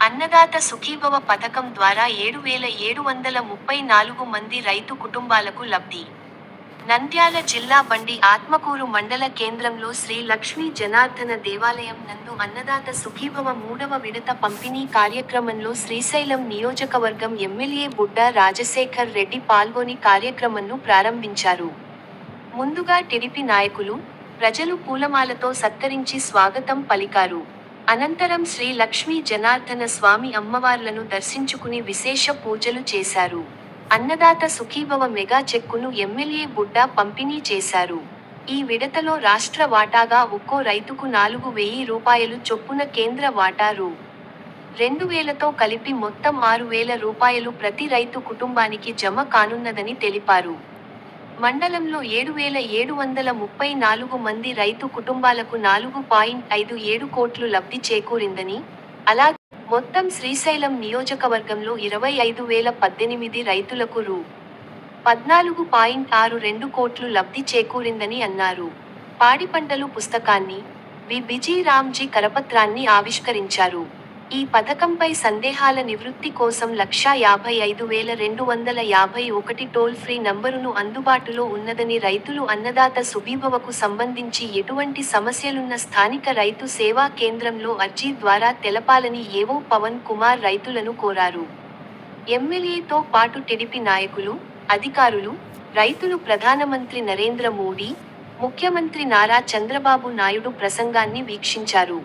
అన్నదాత సుఖీభవ పథకం ద్వారా 7,734 మంది రైతు కుటుంబాలకు లబ్ధి. నంద్యాల జిల్లా బండి ఆత్మకూరు మండల కేంద్రంలో శ్రీ లక్ష్మీ జనార్దన దేవాలయం నందు అన్నదాత సుఖీభవ 3వ విడత పంపిణీ కార్యక్రమంలో శ్రీశైలం నియోజకవర్గం ఎమ్మెల్యే బుడ్డా రాజశేఖర్ రెడ్డి పాల్గొని కార్యక్రమంను ప్రారంభించారు. ముందుగా టీడీపీ నాయకులు, ప్రజలు పూలమాలతో సత్కరించి స్వాగతం పలికారు. అనంతరం శ్రీ లక్ష్మీ జనార్దన స్వామి అమ్మవార్లను దర్శించుకుని విశేష పూజలు చేశారు. అన్నదాత సుఖీభవ మెగా చెక్కును ఎమ్మెల్యే బుడ్డా పంపిణీ చేశారు. ఈ విడతలో రాష్ట్ర వాటాగా ఒక్కో రైతుకు 4,000 రూపాయలు చొప్పున కేంద్ర వాటా రూ. 2,000తో కలిపి మొత్తం 6,000 రూపాయలు ప్రతి రైతు కుటుంబానికి జమ కానున్నదని తెలిపారు. మండలంలో 7,734 మంది రైతు కుటుంబాలకు 4.57 కోట్లు లబ్ధి చేకూరిందని, అలాగే మొత్తం శ్రీశైలం నియోజకవర్గంలో 25,018 రైతులకు రూ. 14.62 కోట్లు లబ్ధి చేకూరిందని అన్నారు. పాడి పంటలు పుస్తకాన్ని, వి. బిజీ రామ్జీ కరపత్రాన్ని ఆవిష్కరించారు. ఈ పథకంపై సందేహాల నివృత్తి కోసం 1,55,251 టోల్ ఫ్రీ నంబరును అందుబాటులో ఉన్నదని రైతులు అన్నదాత సుఖీభవకు సంబంధించి ఎటువంటి సమస్యలున్న స్థానిక రైతు సేవా కేంద్రంలో అర్జీ ద్వారా తెలపాలని ఏవో పవన్ కుమార్ రైతులను కోరారు. ఎమ్మెల్యేతో పాటు టీడీపీ నాయకులు, అధికారులు, రైతులు ప్రధానమంత్రి నరేంద్ర మోడీ, ముఖ్యమంత్రి నారా చంద్రబాబు నాయుడు ప్రసంగాన్ని వీక్షించారు.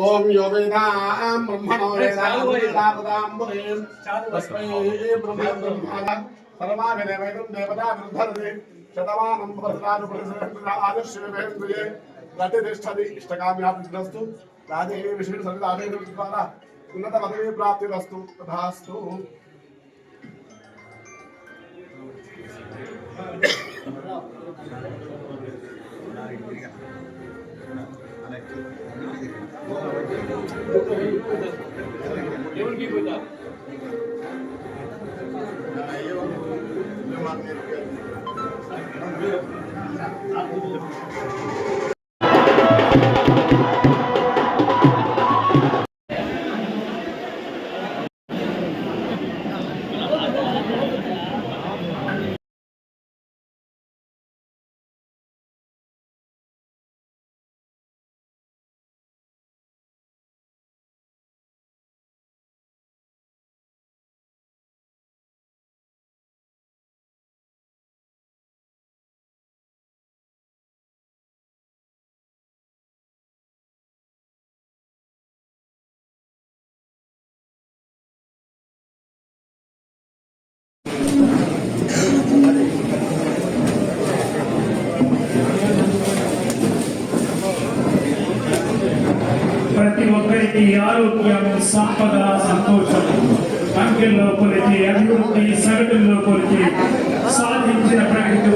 ओम योगेनां ब्रह्मणो वेदां बुद्धें तस्मै ब्रह्मणा सर्वाभिदेवैनं देवता विरुद्धरते शतमानं प्रसादु प्रसाद आदर्शवेन्द्रिये प्रतिष्ठति इष्टकाम्याभिस्तु राजे विशेष सवितादेव द्वारा उन्नत पदवी प्राप्तिरस्तु तथास्तु। ప్రతి ఒక్కరికి ఆరోగ్యం, సంపద, సంతోషం అంకెల్లో కొలిచి అభివృద్ధి సగటుల్లో కొలిచి సాధించిన ప్రగతి